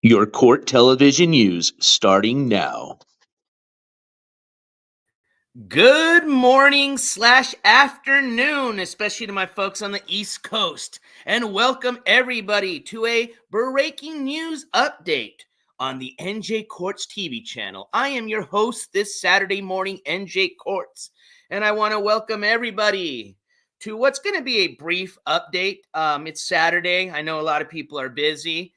Your court television news starting now. Good morning / afternoon, especially to my folks on the East Coast. And welcome everybody to a breaking news update on the NJCourts TV channel. I am your host this Saturday morning, NJCourts. And I want to welcome everybody to what's going to be a brief update. It's Saturday. I know a lot of people are busy.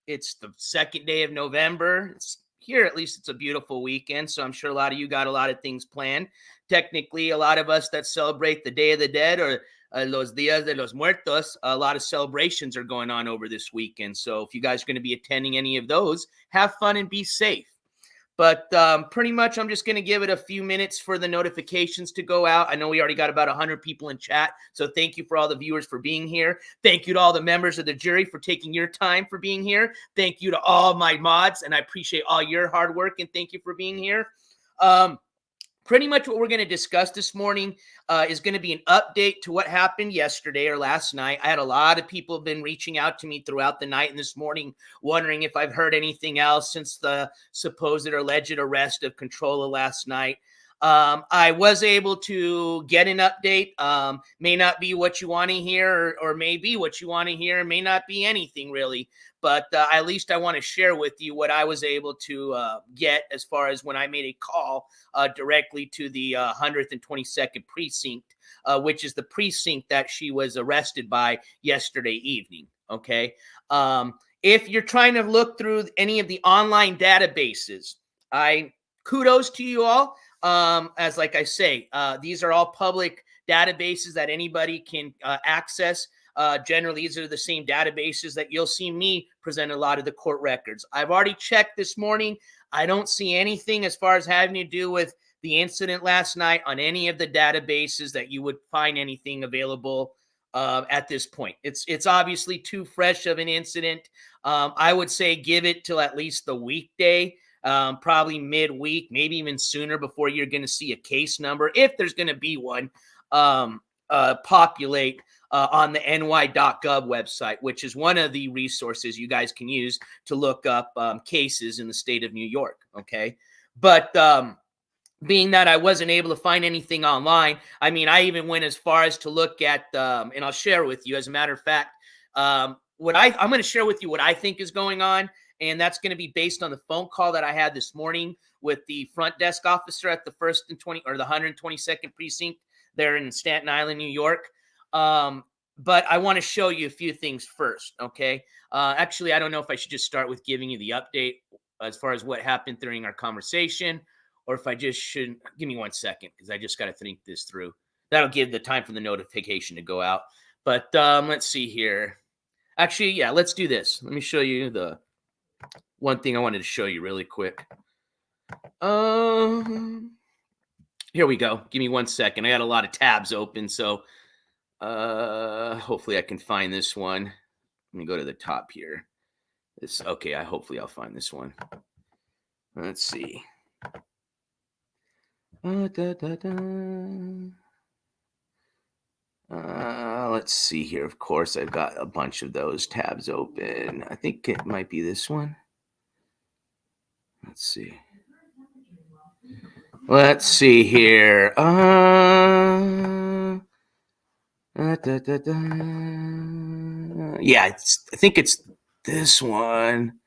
It's the second day of November. Here, at least, it's a beautiful weekend, so I'm sure a lot of you got a lot of things planned. Technically, a lot of us that celebrate the Day of the Dead or Los Días de los Muertos, a lot of celebrations are going on over this weekend. So if you guys are going to be attending any of those, have fun and be safe. But pretty much I'm just going to give it a few minutes for the notifications to go out. I know we already got about 100 people in chat, so thank you for all the viewers for being here. Thank you to all the members of the jury for taking your time for being here. Thank you to all my mods, and I appreciate all your hard work, and thank you for being here. Pretty much what we're going to discuss this morning is going to be an update to what happened yesterday or last night. I had a lot of people have been reaching out to me throughout the night and this morning wondering if I've heard anything else since the supposed or alleged arrest of Controlla last night. I was able to get an update. May not be what you want to hear or may be what you want to hear. May not be anything really. But at least I want to share with you what I was able to get as far as when I made a call directly to the 122nd precinct, which is the precinct that she was arrested by yesterday evening. Okay. If you're trying to look through any of the online databases, kudos to you all. As like I say, these are all public databases that anybody can access. Generally, these are the same databases that you'll see me present a lot of the court records. I've already checked this morning. I don't see anything as far as having to do with the incident last night on any of the databases that you would find anything available at this point. It's obviously too fresh of an incident. I would say give it till at least the weekday. Probably midweek, maybe even sooner before you're going to see a case number, if there's going to be one, populate on the ny.gov website, which is one of the resources you guys can use to look up cases in the state of New York. Okay. But being that I wasn't able to find anything online, I mean, I even went as far as to look at, and I'll share with you, as a matter of fact, I'm going to share with you what I think is going on. And that's going to be based on the phone call that I had this morning with the front desk officer at the 122nd precinct there in Staten Island, New York. But I want to show you a few things first. Okay. Actually, I don't know if I should just start with giving you the update as far as what happened during our conversation, or if I just should. Give me 1 second, because I just got to think this through. That'll give the time for the notification to go out. But let's see here. Actually, yeah, let's do this. Let me show you the one thing I wanted to show you really quick. Here we go. Give me 1 second. I got a lot of tabs open, so hopefully I can find this one. Let me go to the top here. Okay. Hopefully I'll find this one. Let's see. Let's see here. Of course, I've got a bunch of those tabs open. I think it might be this one. Let's see. Let's see here. Yeah, I think it's this one.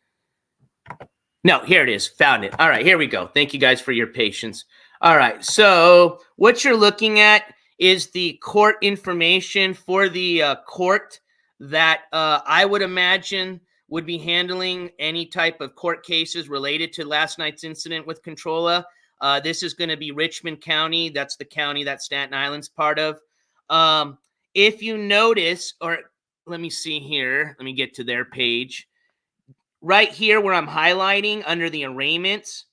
No, here it is. Found it. All right, here we go. Thank you guys for your patience. All right, so what you're looking at is the court information for the court that I would imagine would be handling any type of court cases related to last night's incident with Controlla. This is going to be Richmond County. That's the county that Staten Island's part of. If you notice, or let me see here. Let me get to their page. Right here where I'm highlighting under the arraignments,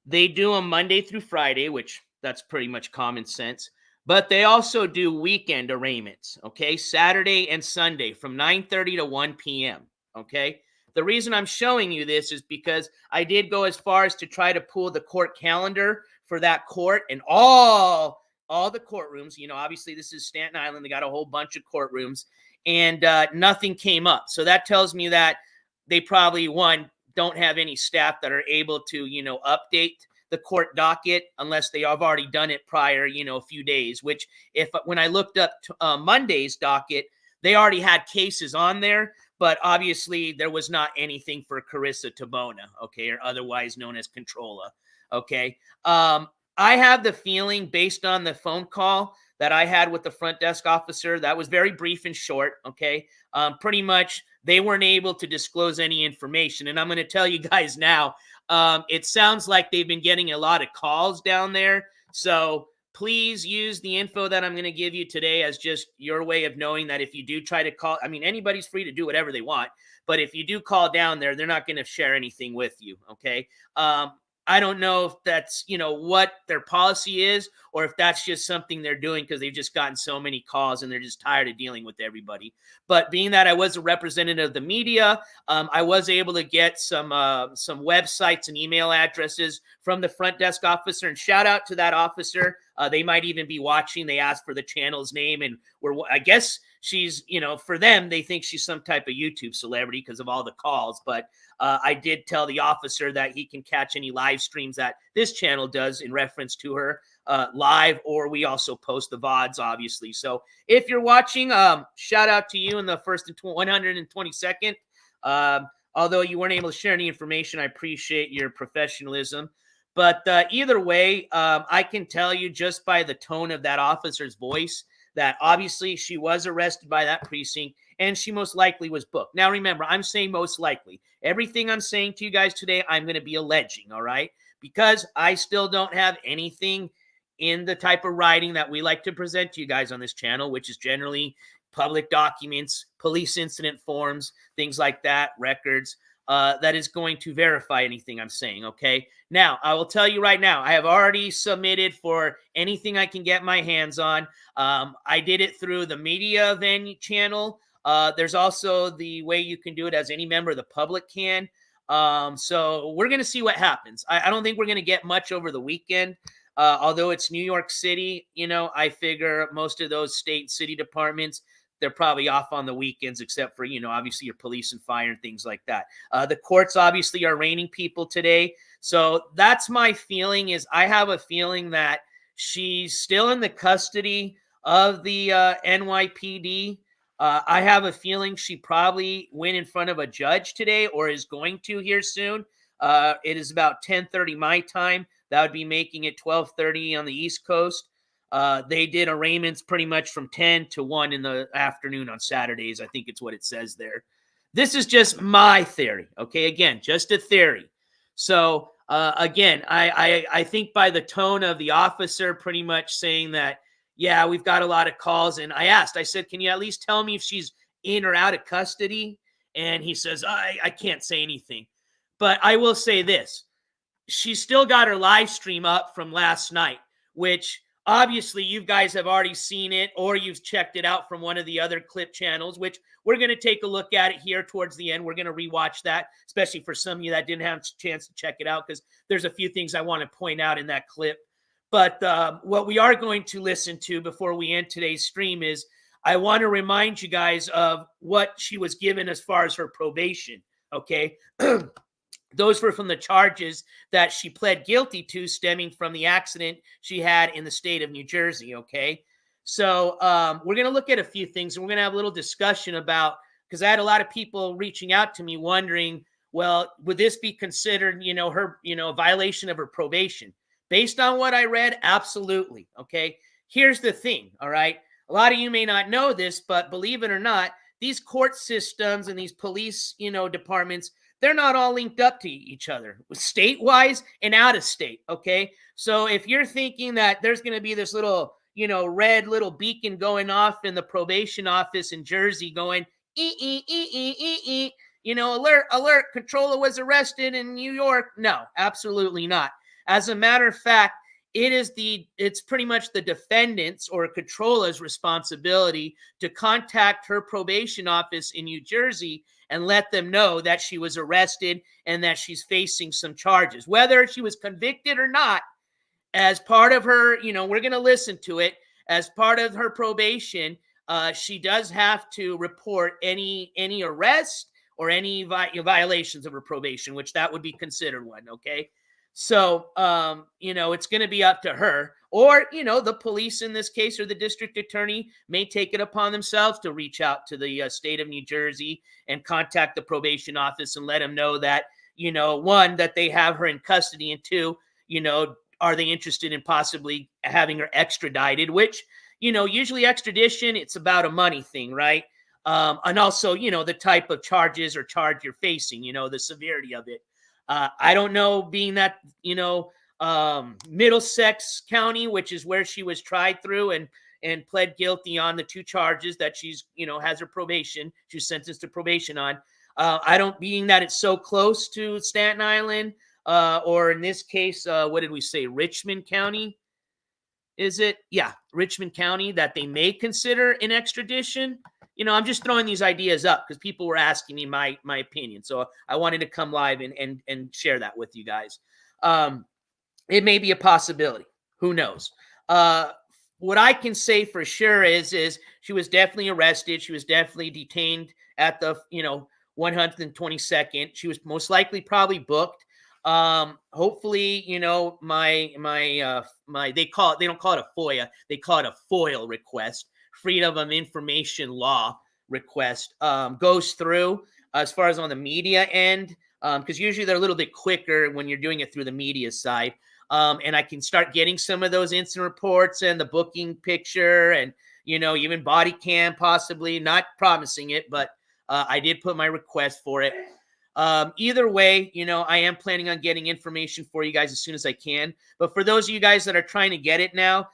they do them Monday through Friday, which that's pretty much common sense. But they also do weekend arraignments, okay? Saturday and Sunday from 9:30 to 1 p.m., okay? The reason I'm showing you this is because I did go as far as to try to pull the court calendar for that court and all the courtrooms. You know, obviously this is Staten Island. They got a whole bunch of courtrooms, and nothing came up. So that tells me that they probably, don't have any staff that are able to, update the court docket unless they have already done it prior, a few days, which when I looked up Monday's docket, they already had cases on there, but obviously there was not anything for Carissa Tabona, okay, or otherwise known as Controlla, okay. I have the feeling, based on the phone call that I had with the front desk officer, that was very brief and short, okay. Pretty much they weren't able to disclose any information, and I'm going to tell you guys now, it sounds like they've been getting a lot of calls down there, so please use the info that I'm going to give you today as just your way of knowing that if you do try to call, I mean, anybody's free to do whatever they want, but if you do call down there, they're not going to share anything with you, okay? I don't know if that's, what their policy is, or if that's just something they're doing because they've just gotten so many calls and they're just tired of dealing with everybody. But being that I was a representative of the media, I was able to get some websites and email addresses from the front desk officer, and shout out to that officer. They might even be watching. They asked for the channel's name, and I guess she's, for them, they think she's some type of YouTube celebrity because of all the calls. But I did tell the officer that he can catch any live streams that this channel does in reference to her live, or we also post the VODs, obviously. So if you're watching, shout out to you in the first 122nd. Although you weren't able to share any information, I appreciate your professionalism. But either way, I can tell you just by the tone of that officer's voice that obviously she was arrested by that precinct, and she most likely was booked. Now, remember, I'm saying most likely. Everything I'm saying to you guys today, I'm going to be alleging, all right? Because I still don't have anything in the type of writing that we like to present to you guys on this channel, which is generally public documents, police incident forms, things like that, records, that is going to verify anything I'm saying, okay? Now, I will tell you right now, I have already submitted for anything I can get my hands on. I did it through the media venue channel. There's also the way you can do it as any member of the public can. So we're going to see what happens. I don't think we're going to get much over the weekend. Although it's New York City, I figure most of those state and city departments, they're probably off on the weekends, except for, obviously your police and fire and things like that. The courts obviously are arraigning people today. So that's my feeling, is I have a feeling that she's still in the custody of the NYPD. I have a feeling she probably went in front of a judge today, or is going to here soon. It is about 10:30 my time. That would be making it 12:30 on the East Coast. They did arraignments pretty much from 10 to 1 in the afternoon on Saturdays. I think it's what it says there. This is just my theory, okay? Again, just a theory. So, again, I think by the tone of the officer pretty much saying that, yeah, we've got a lot of calls. And I said, can you at least tell me if she's in or out of custody? And he says, I can't say anything. But I will say this. She's still got her live stream up from last night, which obviously you guys have already seen it, or you've checked it out from one of the other clip channels, which we're going to take a look at it here towards the end. We're going to rewatch that, especially for some of you that didn't have a chance to check it out, because there's a few things I want to point out in that clip. But what we are going to listen to before we end today's stream is, I want to remind you guys of what she was given as far as her probation, okay? Those were from the charges that she pled guilty to, stemming from the accident she had in the state of New Jersey, okay? So we're going to look at a few things, and we're going to have a little discussion about, because I had a lot of people reaching out to me wondering, well, would this be considered, her, a violation of her probation? Based on what I read, absolutely, okay? Here's the thing, all right? A lot of you may not know this, but believe it or not, these court systems and these police, departments, they're not all linked up to each other, state-wise and out of state, okay? So if you're thinking that there's going to be this little, red little beacon going off in the probation office in Jersey going, alert, alert, Controlla was arrested in New York. No, absolutely not. As a matter of fact, it's pretty much the defendant's or Controlla's responsibility to contact her probation office in New Jersey and let them know that she was arrested and that she's facing some charges. Whether she was convicted or not, as part of her, we're going to listen to it, as part of her probation, she does have to report any arrest or any violations of her probation, which that would be considered one. Okay. So, it's going to be up to her, or, the police in this case, or the district attorney may take it upon themselves to reach out to the state of New Jersey and contact the probation office and let them know that, one, that they have her in custody, and two, are they interested in possibly having her extradited, which, usually extradition, it's about a money thing, right? And also, the type of charges or charge you're facing, the severity of it. I don't know, being that, Middlesex County, which is where she was tried through and pled guilty on the 2 charges that she's, has her probation. She was sentenced to probation on. I don't, being that it's so close to Staten Island, or in this case, what did we say? Richmond County? Is it? Yeah, Richmond County, that they may consider an extradition. I'm just throwing these ideas up because people were asking me my opinion. So I wanted to come live and share that with you guys. It may be a possibility. Who knows? What I can say for sure is she was definitely arrested. She was definitely detained at the 122nd. She was most likely probably booked. Hopefully, my they don't call it a FOIA, they call it a FOIL request, Freedom of Information Law request, goes through as far as on the media end, because usually they're a little bit quicker when you're doing it through the media side. And I can start getting some of those incident reports and the booking picture and, even body cam, possibly, not promising it, but I did put my request for it. Either way, I am planning on getting information for you guys as soon as I can. But for those of you guys that are trying to get it now,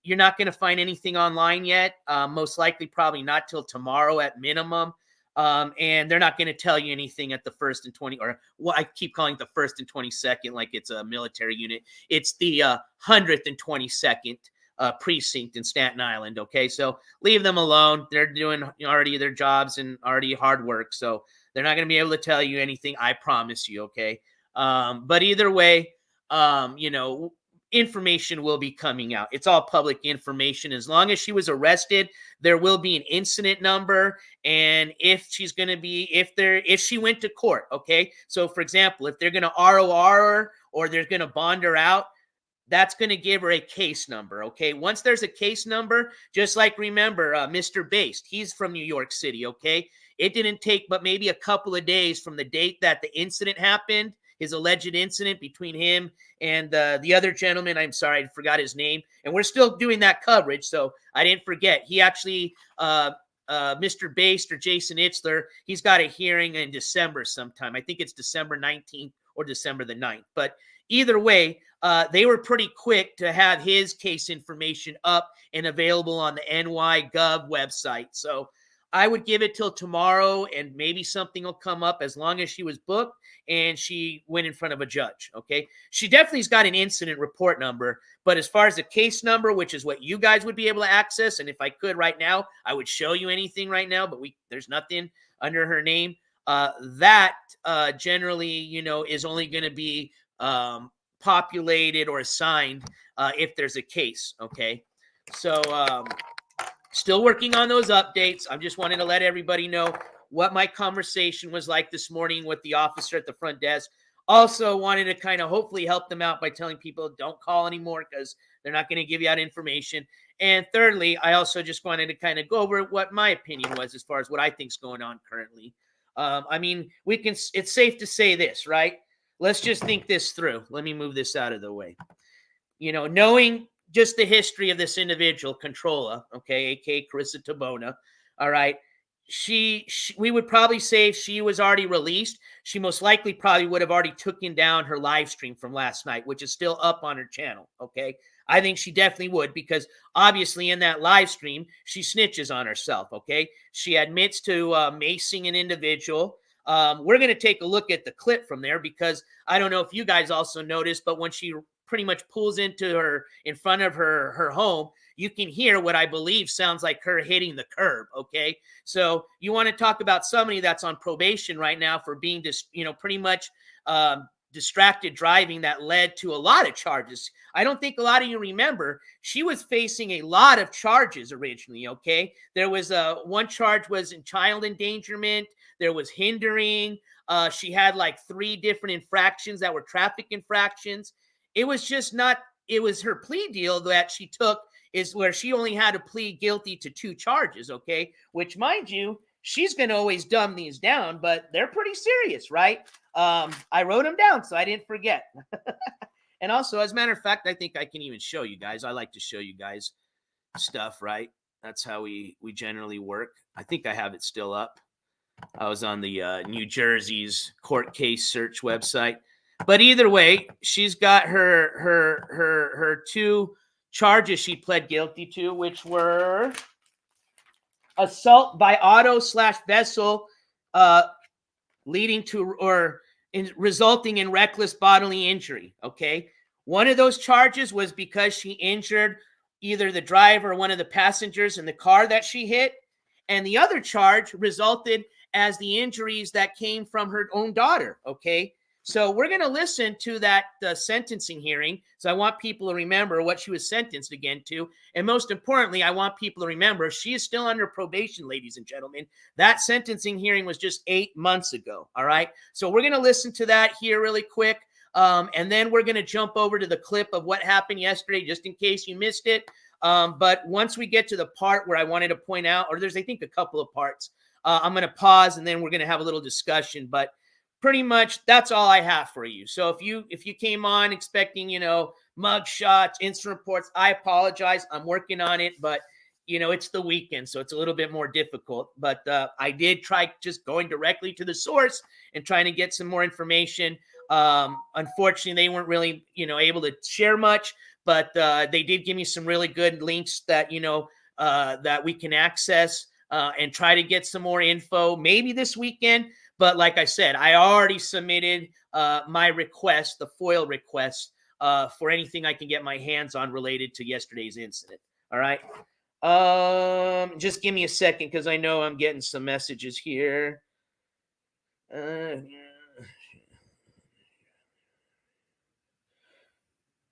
you're not going to find anything online yet. Most likely, probably not till tomorrow at minimum. And they're not going to tell you anything at the 1st and 20, or I keep calling it the 1st and 22nd like it's a military unit. It's the 100th and 22nd precinct in Staten Island. Okay, so leave them alone. They're doing already their jobs and already hard work, so they're not going to be able to tell you anything. I promise you. Okay, but either way, information will be coming out. It's all public information. As long as she was arrested, there will be an incident number. And if she's going to be, if she went to court, okay. So for example, if they're going to ROR her or they're going to bond her out, that's going to give her a case number. Okay. Once there's a case number, just like remember, Mr. Based, he's from New York City. Okay. It didn't take but maybe a couple of days from the date that the incident happened, his alleged incident between him and the other gentleman. I'm sorry, I forgot his name. And we're still doing that coverage, so I didn't forget. He actually, Mr. Based or Jason Itzler, he's got a hearing in December sometime. I think it's December 19th or December the 9th. But either way, they were pretty quick to have his case information up and available on the NY.gov website. So I would give it till tomorrow and maybe something will come up as long as she was booked and she went in front of a judge. Okay. She definitely's got an incident report number, but as far as the case number, which is what you guys would be able to access. And if I could right now, I would show you anything right now, but there's nothing under her name. That generally, is only going to be populated or assigned if there's a case. Okay. So, still working on those updates. I just wanted to let everybody know what my conversation was like this morning with the officer at the front desk. Also wanted to kind of hopefully help them out by telling people don't call anymore because they're not going to give you out information. And thirdly, I also just wanted to kind of go over what my opinion was as far as what I think is going on currently. It's safe to say this, right? Let's just think this through. Let me move this out of the way. Knowing just the history of this individual, Controlla, okay, aka Carissa Tabona, all right, we would probably say if she was already released, she most likely probably would have already taken down her live stream from last night, which is still up on her channel, okay? I think she definitely would because obviously in that live stream, she snitches on herself, okay? She admits to macing an individual. We're going to take a look at the clip from there because I don't know if you guys also noticed, but when she pretty much pulls in front of her home, you can hear what I believe sounds like her hitting the curb. Okay. So you want to talk about somebody that's on probation right now for being just, pretty much distracted driving that led to a lot of charges. I don't think a lot of you remember, she was facing a lot of charges originally, okay? There was one charge was in child endangerment. There was hindering. She had like 3 different infractions that were traffic infractions. It was just not, it was her plea deal that she took is where she only had to plead guilty to 2 charges, okay? Which, mind you, she's going to always dumb these down, but they're pretty serious, right? I wrote them down so I didn't forget. And also, as a matter of fact, I think I can even show you guys. I like to show you guys stuff, right? That's how we generally work. I think I have it still up. I was on the New Jersey's court case search website. But either way, she's got her 2 charges she pled guilty to, which were assault by auto/vessel leading to or resulting in reckless bodily injury, okay? One of those charges was because she injured either the driver or one of the passengers in the car that she hit, and the other charge resulted as the injuries that came from her own daughter, okay? So we're going to listen to that sentencing hearing. So I want people to remember what she was sentenced again to. And most importantly, I want people to remember she is still under probation, ladies and gentlemen. That sentencing hearing was just 8 months ago, all right? So we're going to listen to that here really quick. And then we're going to jump over to the clip of what happened yesterday, just in case you missed it. But once we get to the part where I wanted to point out, or there's, I think, a couple of parts, I'm going to pause and then we're going to have a little discussion. But pretty much that's all I have for you. So if you came on expecting, mug shots, instant reports, I apologize. I'm working on it, but it's the weekend, so it's a little bit more difficult. But I did try just going directly to the source and trying to get some more information. Unfortunately, they weren't really, able to share much, but they did give me some really good links that, that we can access and try to get some more info, maybe this weekend. But like I said, I already submitted my request, the FOIL request, for anything I can get my hands on related to yesterday's incident. All right. Just give me a second because I know I'm getting some messages here.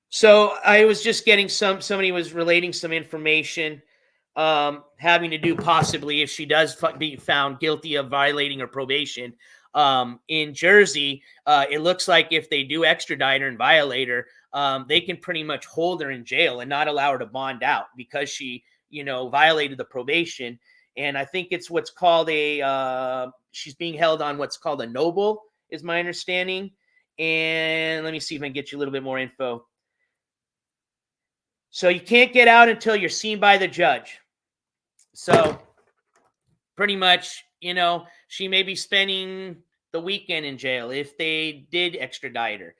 So I was just getting somebody was relating some information having to do possibly if she does be found guilty of violating her probation. In Jersey, it looks like if they do extradite her and violate her, they can pretty much hold her in jail and not allow her to bond out because she, violated the probation. And I think it's what's called she's being held on what's called a noble, is my understanding. And let me see if I can get you a little bit more info. So you can't get out until you're seen by the judge. So pretty much, she may be spending the weekend in jail if they did extradite her.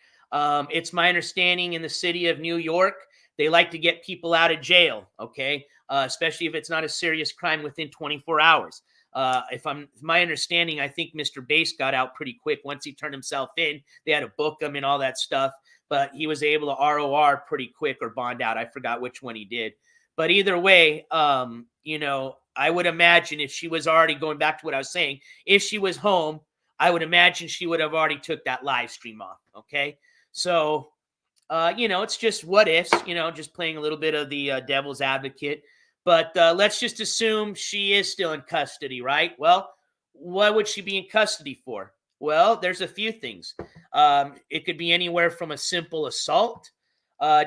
It's my understanding in the city of New York, they like to get people out of jail, okay? Especially if it's not a serious crime within 24 hours. My understanding, I think Mr. Bass got out pretty quick. Once he turned himself in, they had to book him and all that stuff. But he was able to ROR pretty quick or bond out. I forgot which one he did. But either way, I would imagine if she was already going back to what I was saying, if she was home, I would imagine she would have already took that live stream off. Okay. So, it's just what ifs, just playing a little bit of the devil's advocate. But let's just assume she is still in custody, right? Well, what would she be in custody for? Well, there's a few things. It could be anywhere from a simple assault,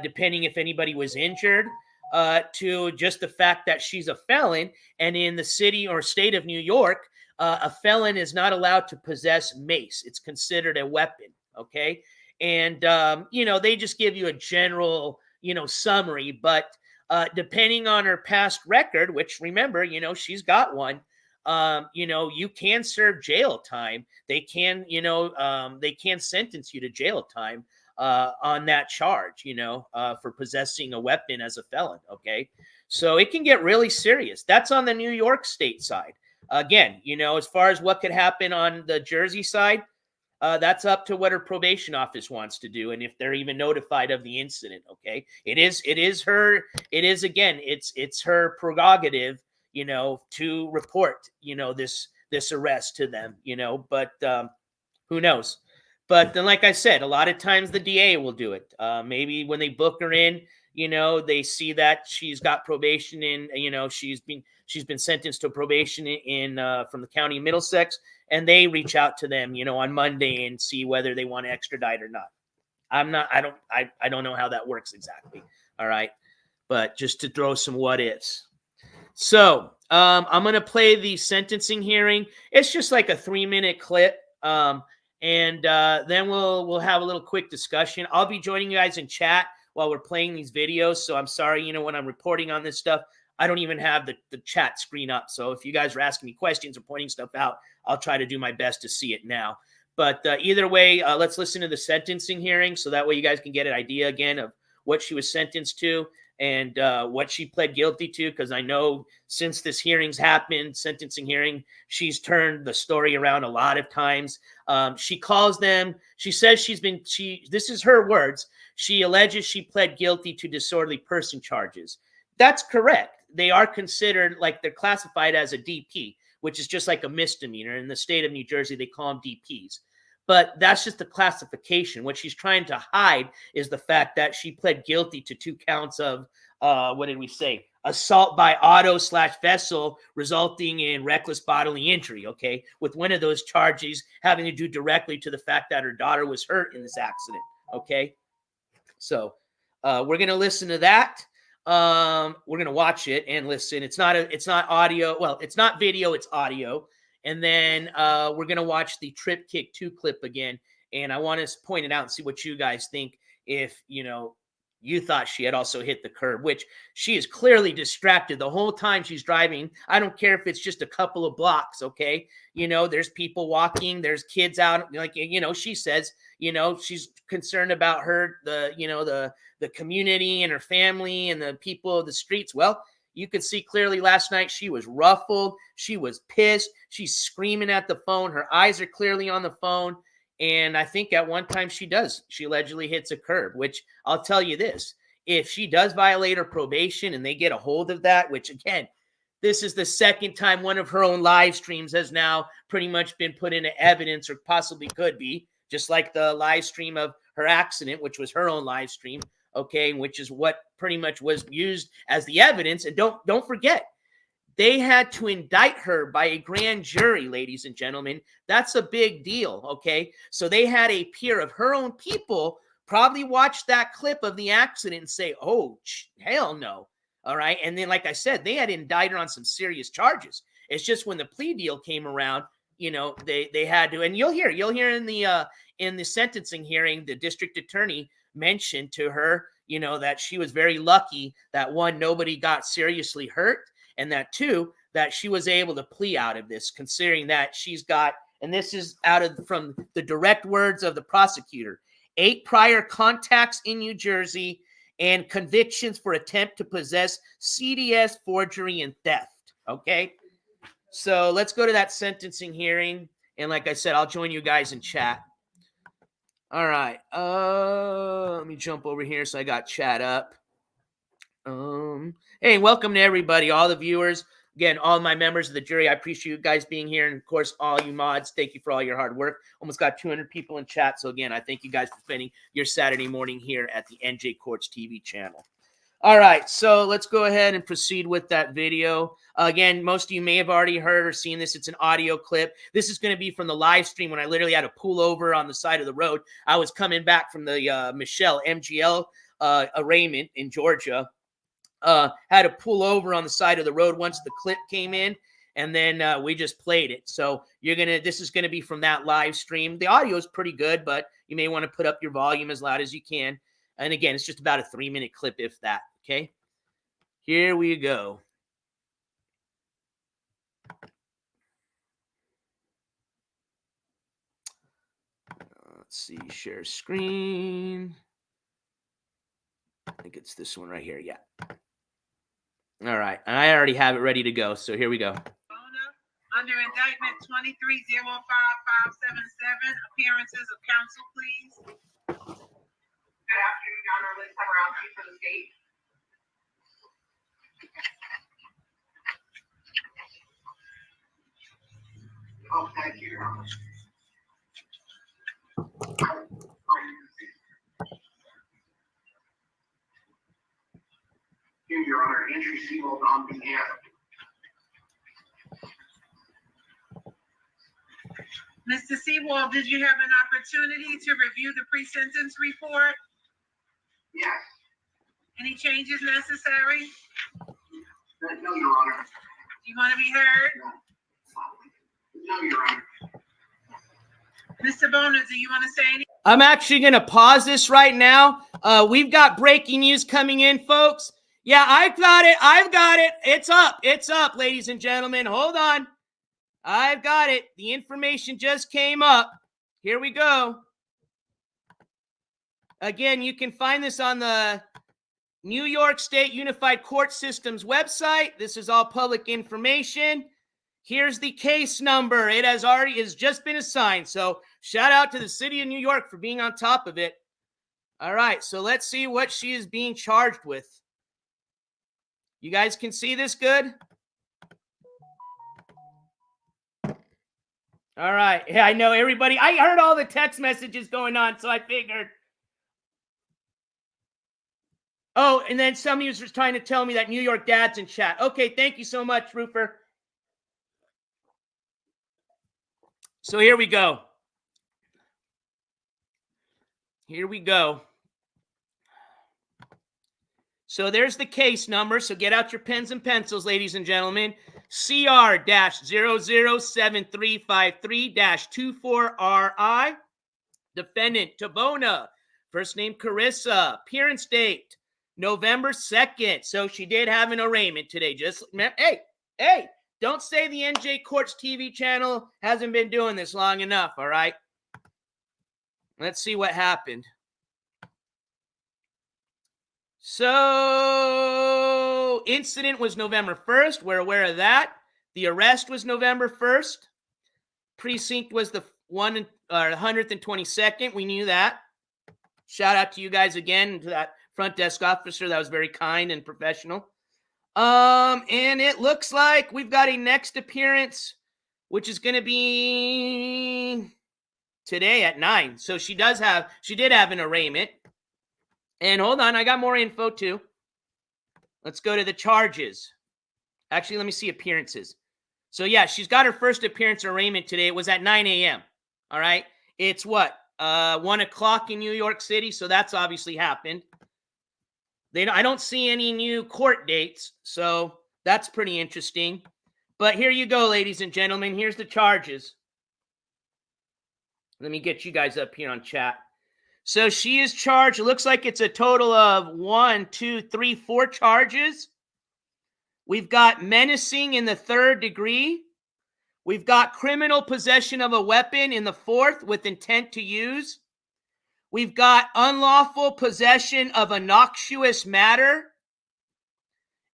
depending if anybody was injured, to just the fact that she's a felon. And in the city or state of New York, a felon is not allowed to possess mace. It's considered a weapon, okay? And, they just give you a general, summary. But depending on her past record, which remember, she's got one, you can serve jail time. They can, they can sentence you to jail time on that charge, for possessing a weapon as a felon. Okay. So it can get really serious. That's on the New York state side. Again, as far as what could happen on the Jersey side, that's up to what her probation office wants to do. And if they're even notified of the incident. Okay. It's her prerogative, to report, this arrest to them, but who knows? But then, like I said, a lot of times the DA will do it. Maybe when they book her in, they see that she's got probation and she's been sentenced to probation in from the county of Middlesex, and they reach out to them, on Monday and see whether they want to extradite or not. I don't know how that works exactly. All right. But just to throw some what ifs. So I'm going to play the sentencing hearing. It's just like a 3-minute clip. And then we'll have a little quick discussion. I'll be joining you guys in chat while we're playing these videos. So I'm sorry, when I'm reporting on this stuff, I don't even have the chat screen up. So if you guys are asking me questions or pointing stuff out, I'll try to do my best to see it now. But either way, let's listen to the sentencing hearing so that way you guys can get an idea again of what she was sentenced to and what she pled guilty to, because I know since this hearing's happened, sentencing hearing, she's turned the story around a lot of times. She calls them, she says this is her words, she alleges she pled guilty to disorderly person charges. That's correct. They are considered, like, they're classified as a DP, which is just like a misdemeanor. In the state of New Jersey, they call them DPs. But that's just the classification. What she's trying to hide is the fact that she pled guilty to 2 counts of, what did we say? Assault by auto/vessel resulting in reckless bodily injury, okay? With one of those charges having to do directly to the fact that her daughter was hurt in this accident, okay? So we're going to listen to that. We're going to watch it and listen. It's not audio. Well, it's not video, it's audio. And then we're going to watch the Trip Kick 2 clip again. And I want to point it out and see what you guys think if, you thought she had also hit the curb, which she is clearly distracted the whole time she's driving. I don't care if it's just a couple of blocks, okay? There's people walking, there's kids out, like, she says, she's concerned about the community and her family and the people of the streets. Well, you could see clearly last night she was ruffled. She was pissed. She's screaming at the phone. Her eyes are clearly on the phone. And I think at one time she allegedly hits a curb, which I'll tell you this. If she does violate her probation and they get a hold of that, which again, this is the second time one of her own live streams has now pretty much been put into evidence, or possibly could be, just like the live stream of her accident, which was her own live stream. Okay, which is what pretty much was used as the evidence. And don't forget, they had to indict her by a grand jury, ladies and gentlemen. That's a big deal, okay? So they had a peer of her own people probably watch that clip of the accident and say, oh, hell no, all right? And then, like I said, they had to indict her on some serious charges. It's just when the plea deal came around, they had to, and you'll hear in the sentencing hearing, the district attorney mentioned to her, that she was very lucky that, 1, nobody got seriously hurt, and that 2, that she was able to plea out of this, considering that she's got, and this is from the direct words of the prosecutor, 8 prior contacts in New Jersey and convictions for attempt to possess CDS, forgery, and theft. Okay, so let's go to that sentencing hearing, and like I said, I'll join you guys in chat. All right, let me jump over here so I got chat up. Hey, welcome to everybody, all the viewers. Again, all my members of the jury, I appreciate you guys being here. And of course, all you mods, thank you for all your hard work. Almost got 200 people in chat. So again, I thank you guys for spending your Saturday morning here at the NJCourts TV channel. All right, so let's go ahead and proceed with that video. Again, most of you may have already heard or seen this. It's an audio clip. This is going to be from the live stream when I literally had to pull over on the side of the road. I was coming back from the Michelle MGL arraignment in Georgia. Had to pull over on the side of the road once the clip came in, and then we just played it. So this is gonna be from that live stream. The audio is pretty good, but you may want to put up your volume as loud as you can. And again, it's just about a 3-minute clip, if that. Okay, here we go. Let's see, share screen. I think it's this one right here. Yeah. All right, and I already have it ready to go, so here we go. Under indictment 23-05577, appearances of counsel, please. Good afternoon, Your Honor. Liz Tabarowski for the state. Oh, thank you, Your Honor. Seawald on behalf. Mr. Seawald, did you have an opportunity to review the pre-sentence report? Yes. Any changes necessary? No, Your Honor. Do you want to be heard? No, Your Honor. Mr. Bona, do you want to say anything? I'm actually going to pause this right now. We've got breaking news coming in, folks. Yeah, I've got it. It's up, ladies and gentlemen. Hold on. I've got it. The information just came up. Here we go. Again, you can find this on the New York State Unified Court System's website. This is all public information. Here's the case number. It has just been assigned. So shout out to the city of New York for being on top of it. All right, so let's see what she is being charged with. You guys can see this good? All right. Yeah, I know everybody. I heard all the text messages going on, so I figured. Oh, and then somebody was just trying to tell me that New York Dad's in chat. Okay, thank you so much, Roofer. So here we go. Here we go. So there's the case number. So get out your pens and pencils, ladies and gentlemen. CR-007353-24RI. Defendant, Tabona. First name, Carissa. Appearance date, November 2nd. So she did have an arraignment today. Just, hey, don't say the NJCourts TV channel hasn't been doing this long enough, all right? Let's see what happened. So, incident was November 1st. We're aware of that. The arrest was November 1st. Precinct was the 122nd. We knew that. Shout out to you guys again, to that front desk officer. That was very kind and professional. And it looks like we've got a next appearance, which is going to be today at 9. So she did have an arraignment. And hold on, I got more info too. Let's go to the charges. Actually, let me see appearances. So yeah, she's got her first appearance arraignment today. It was at 9 a.m. All right. It's what? 1 o'clock in New York City. So that's obviously happened. I don't see any new court dates. So that's pretty interesting. But here you go, ladies and gentlemen. Here's the charges. Let me get you guys up here on chat. So she is charged. It looks like it's a total of 4 charges. We've got menacing in the 3rd degree. We've got criminal possession of a weapon in the 4th with intent to use. We've got unlawful possession of a noxious matter.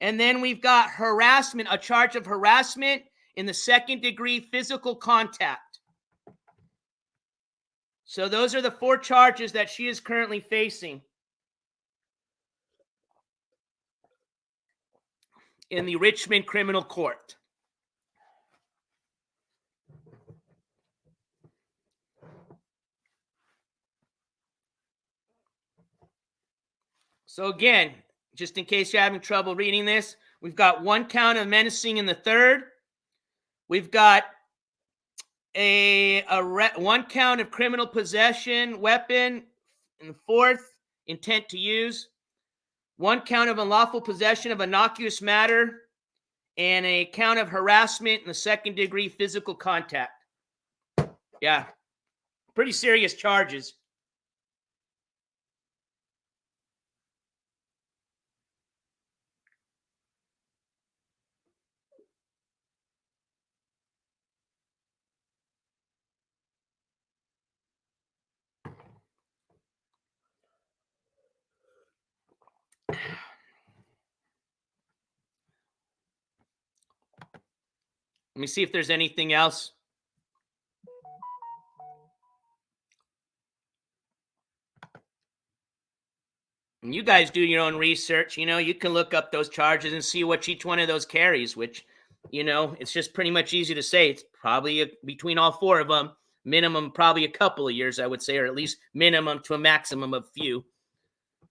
And then we've got harassment, a charge of harassment in the 2nd degree physical contact. So those are the 4 charges that she is currently facing in the Richmond Criminal Court. So again, just in case you're having trouble reading this, we've got 1 count of menacing in the 3rd. We've got 1 count of criminal possession weapon in the 4th, intent to use. 1 count of unlawful possession of innocuous matter, and a count of harassment in the 2nd degree physical contact. Yeah, pretty serious charges. Let me see if there's anything else. And you guys do your own research. You can look up those charges and see what each one of those carries, which, it's just pretty much easy to say. It's probably between all 4 of them, minimum probably a couple of years, I would say, or at least minimum to a maximum of few.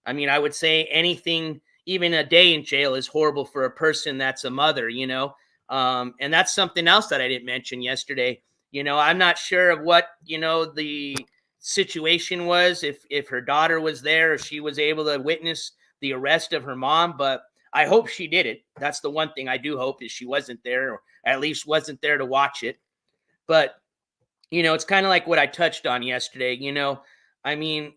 I mean, I would say anything even a day in jail is horrible for a person that's a mother, you know. And that's something else that I didn't mention yesterday. You know, I'm not sure of what, you know, the situation was, if her daughter was there, or she was able to witness the arrest of her mom, but I hope she did it. That's the one thing I do hope, is she wasn't there, or at least wasn't there to watch it. But, you know, it's kind of like what I touched on yesterday. You know, I mean,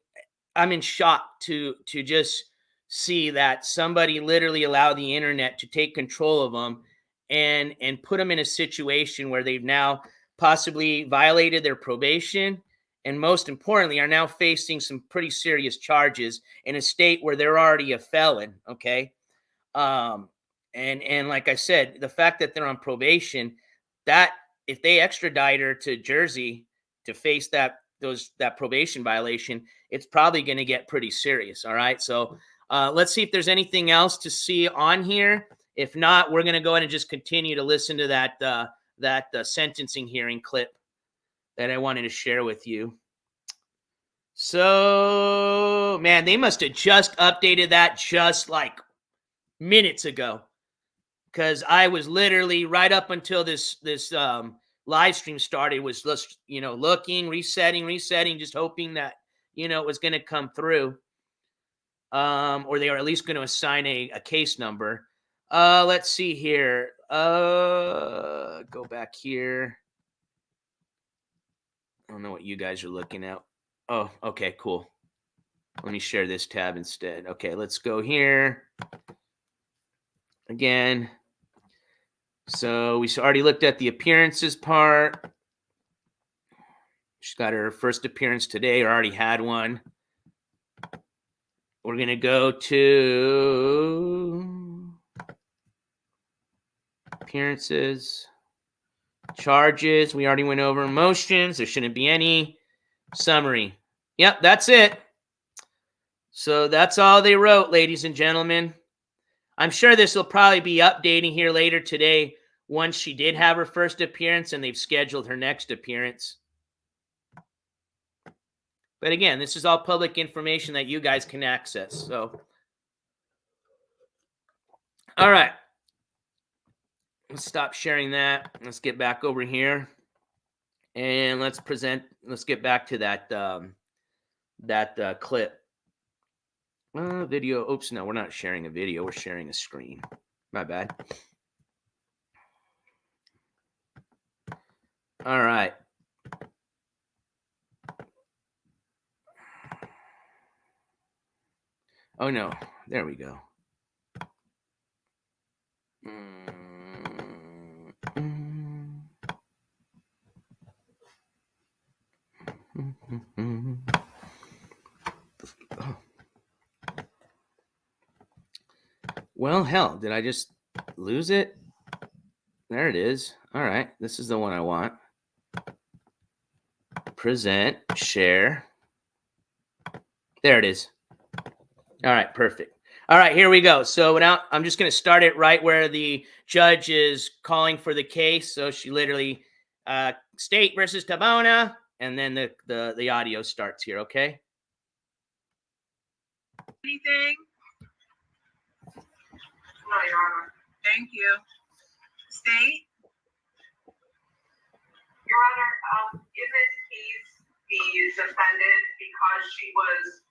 I'm in shock to just see that somebody literally allowed the internet to take control of them and put them in a situation where they've now possibly violated their probation, and most importantly are now facing some pretty serious charges in a state where they're already a felon. Okay. And like I said, the fact that they're on probation, that if they extradite her to Jersey to face that probation violation, it's probably going to get pretty serious. All right. So let's see if there's anything else to see on here. If not, we're going to go ahead and just continue to listen to that sentencing hearing clip that I wanted to share with you. So, man, they must have just updated that just like minutes ago, because I was literally right up until this live stream started was just, you know, looking, resetting, just hoping that, you know, it was going to come through, or they are at least going to assign a case number. Let's see here. Go back here. I don't know what you guys are looking at. Oh, okay, cool. Let me share this tab instead. Okay, let's go here again. So we already looked at the appearances part. She's got her first appearance today, or already had one. We're going to go to appearances, charges. We already went over motions. There shouldn't be any. Summary. Yep, that's it. So that's all they wrote, ladies and gentlemen. I'm sure this will probably be updating here later today once she did have her first appearance and they've scheduled her next appearance. But again, this is all public information that you guys can access. So, all right. Let's stop sharing that. Let's get back over here. And let's get back to that clip. Video. Oops, no, we're not sharing a video. We're sharing a screen. My bad. All right. Oh, no. There we go. Well, hell, did I just lose it? There it is. All right. This is the one I want. Present, share. There it is. All right, perfect. All right, here we go. So now I'm just going to start it right where the judge is calling for the case. So she literally, State versus Tabona, and then the audio starts here, okay? Anything? No, Your Honor. Thank you. State? Your Honor, in this case, the defendant, because she was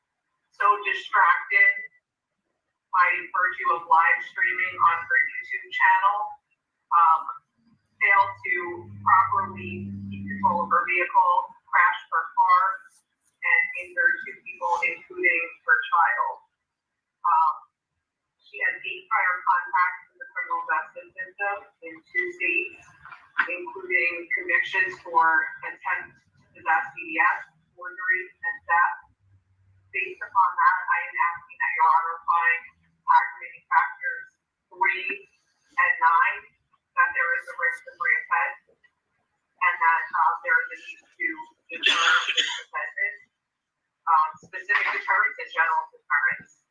so distracted by virtue of live streaming on her YouTube channel, failed to properly keep control of her vehicle, crashed her car, and injured two people, including her child. She has 8 prior contacts in the criminal justice system in 2 states, including convictions for attempt to possess CDS, forgery, and theft. Based upon that, I am asking that Your Honor find aggravating factors 3 and 9, that there is a risk of reoffense, and that there is a need to deter this defendant, specific deterrence and general deterrence.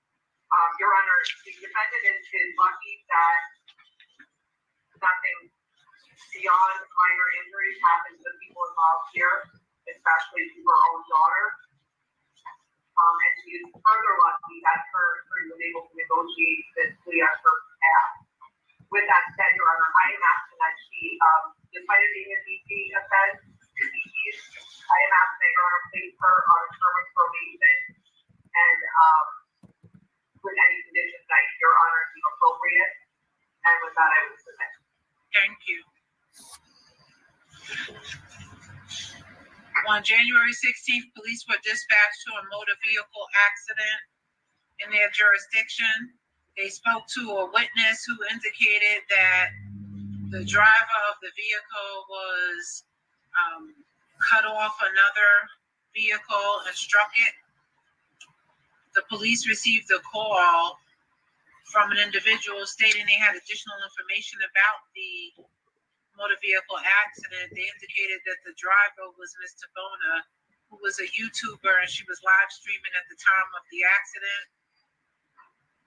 Your Honor, the defendant is lucky that nothing beyond minor injuries happens to people involved here, especially to her own daughter. And she is further lucky that her attorney was able to negotiate this plea on her behalf. With that said, Your Honor, I am asking that she, despite it being a DC offense, I am asking that Your Honor place her on a term of probation and with any conditions that Your Honor deem appropriate. And with that, I will submit. Thank you. On January 16th, police were dispatched to a motor vehicle accident in their jurisdiction. They spoke to a witness who indicated that the driver of the vehicle was cut off another vehicle and struck it. The police received a call from an individual stating they had additional information about the motor vehicle accident. They indicated that the driver was Ms. Tabona, who was a YouTuber, and she was live streaming at the time of the accident.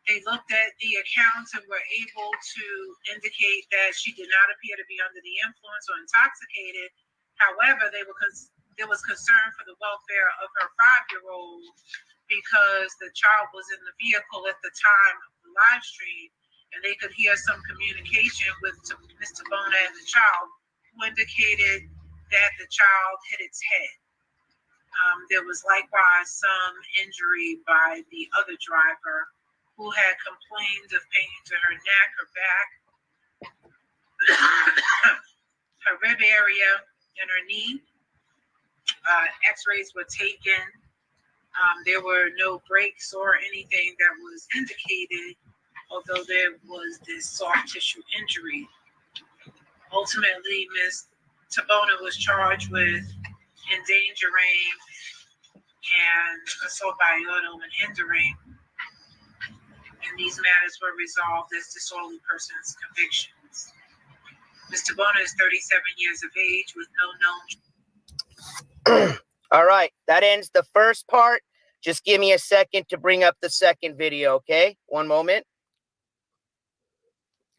They looked at the accounts and were able to indicate that she did not appear to be under the influence or intoxicated. However, there was concern for the welfare of her 5-year-old because the child was in the vehicle at the time of the live stream, and they could hear some communication with Ms. Tabona and the child, who indicated that the child hit its head. There was likewise some injury by the other driver, who had complained of pain to her neck, her back, her rib area, and her knee. X-rays were taken. There were no breaks or anything that was indicated, although there was this soft tissue injury. Ultimately, Ms. Tabona was charged with endangering and assault by auto and hindering. And these matters were resolved as disorderly persons convictions. Ms. Tabona is 37 years of age with no known. All right, that ends the first part. Just give me a second to bring up the second video, okay? One moment.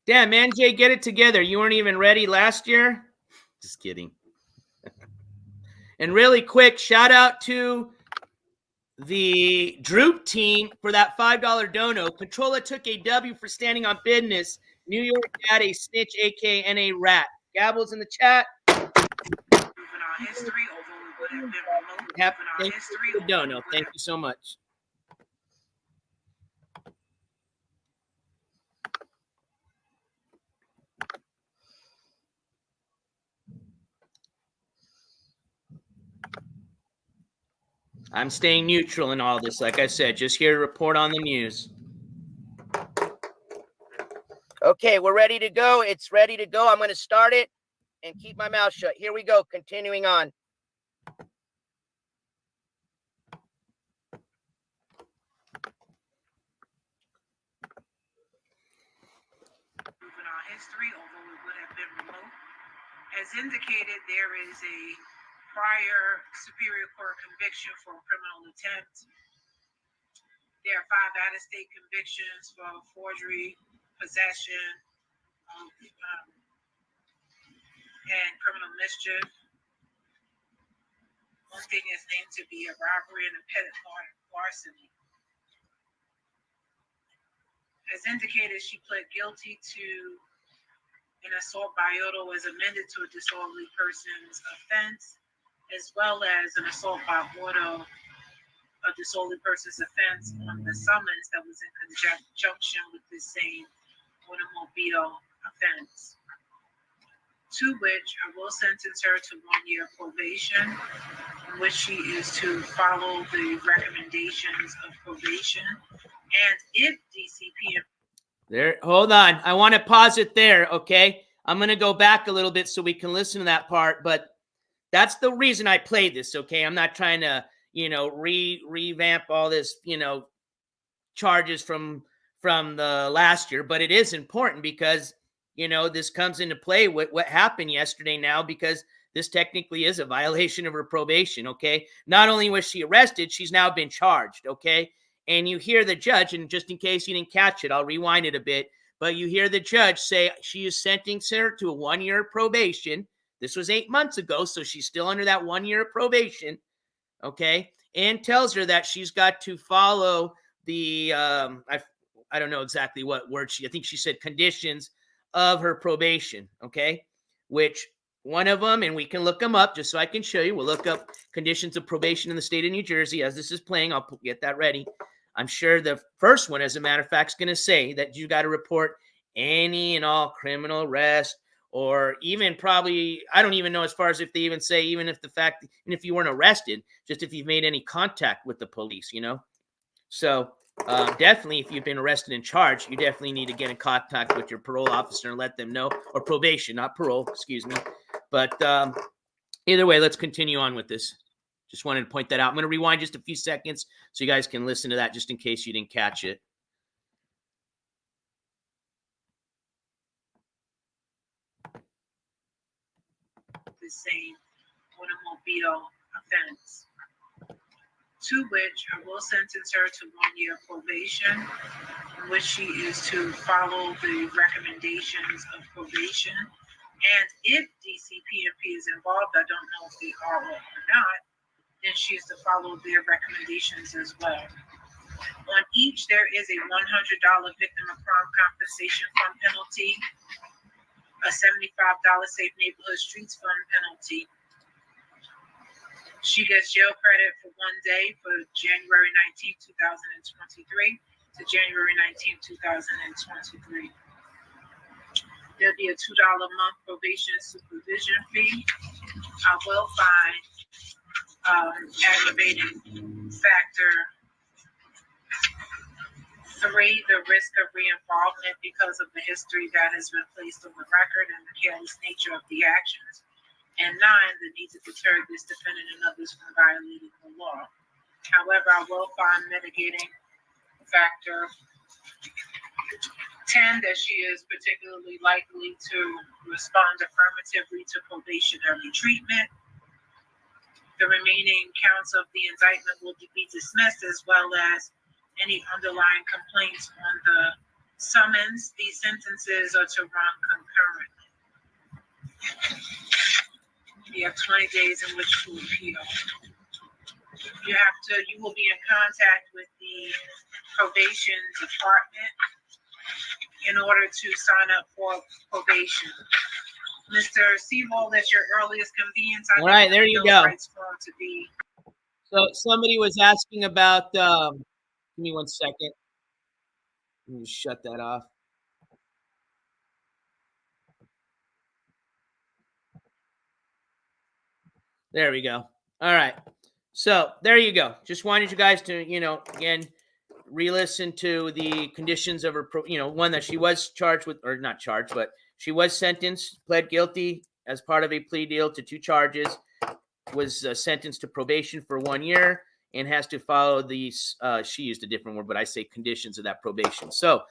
Damn, NJ, get it together. You weren't even ready last year? Just kidding. And really quick, shout out to the Droop team for that $5 dono. Controlla took a W for standing on business. New York had a snitch, aka NA rat. Gabbles in the chat. History, although it would have been remote. Thank you for the dono. Thank you so much. I'm staying neutral in all this. Like I said, just here to report on the news. Okay, we're ready to go. It's ready to go. I'm going to start it and keep my mouth shut. Here we go. Continuing on. Juvenile history, although it would have been remote. As indicated, there is a prior Superior Court conviction for criminal attempt. There are 5 out-of-state convictions for forgery, possession, and criminal mischief. One thing is named to be a robbery and a petty larceny. As indicated, she pled guilty to an assault by auto as amended to a disorderly person's offense, as well as an assault by auto, a disorderly person's offense on the summons that was in conjunction with the same automobile offense. To which I will sentence her to 1 year probation, in which she is to follow the recommendations of probation. And if DCP... There, hold on. I want to pause it there, okay? I'm going to go back a little bit so we can listen to that part, but that's the reason I played this, okay? I'm not trying to, revamp all this, charges from the last year, but it is important because, this comes into play with what happened yesterday now, because this technically is a violation of her probation, okay? Not only was she arrested, she's now been charged, okay? And you hear the judge, and just in case you didn't catch it, I'll rewind it a bit, but you hear the judge say she is sentencing her to a 1 year probation. This was 8 months ago, so she's still under that 1 year probation, okay? and tells her that she's got to follow the I don't know exactly what word I think she said conditions of her probation, okay? Which one of them, and we can look them up just so I can show you. We'll look up conditions of probation in the state of New Jersey as this is playing. I'll get that ready. I'm sure the first one, as a matter of fact, is going to say that you got to report any and all criminal arrest, or even probably, I don't even know as far as if they even say, even if you weren't arrested, just if you've made any contact with the police, So definitely, if you've been arrested and charged, you definitely need to get in contact with your parole officer and let them know, or probation, not parole, excuse me. But either way, let's continue on with this. Just wanted to point that out. I'm going to rewind just a few seconds so you guys can listen to that just in case you didn't catch it. The same automobile offense, to which I will sentence her to 1 year probation, in which she is to follow the recommendations of probation. And if DCP&P is involved, I don't know if they are or not, then she is to follow their recommendations as well. On each, there is a $100 victim of crime compensation fund penalty, a $75 Safe Neighborhood Streets Fund penalty. She gets jail credit for 1 day for January 19, 2023 to January 19, 2023. There'll be a $2 a month probation supervision fee. I will find aggravating factor 3, the risk of reinvolvement because of the history that has been placed on the record and the careless nature of the actions. And 9, the need to deter this defendant and others from violating the law. However, I will find mitigating factor 10, that she is particularly likely to respond affirmatively to probationary treatment. The remaining counts of the indictment will be dismissed, as well as any underlying complaints on the summons. These sentences are to run concurrently. You have 20 days in which to appeal. You will be in contact with the probation department in order to sign up for probation. Mr. Sewell, at your earliest convenience. All right, there you go. So somebody was asking about, give me 1 second. Let me shut that off. There we go. All right. So there you go. Just wanted you guys to, again, re-listen to the conditions of her, one that she was charged with, or not charged, but she was sentenced, pled guilty as part of a plea deal to 2 charges, was sentenced to probation for 1 year, and has to follow these, she used a different word, but I say conditions of that probation. So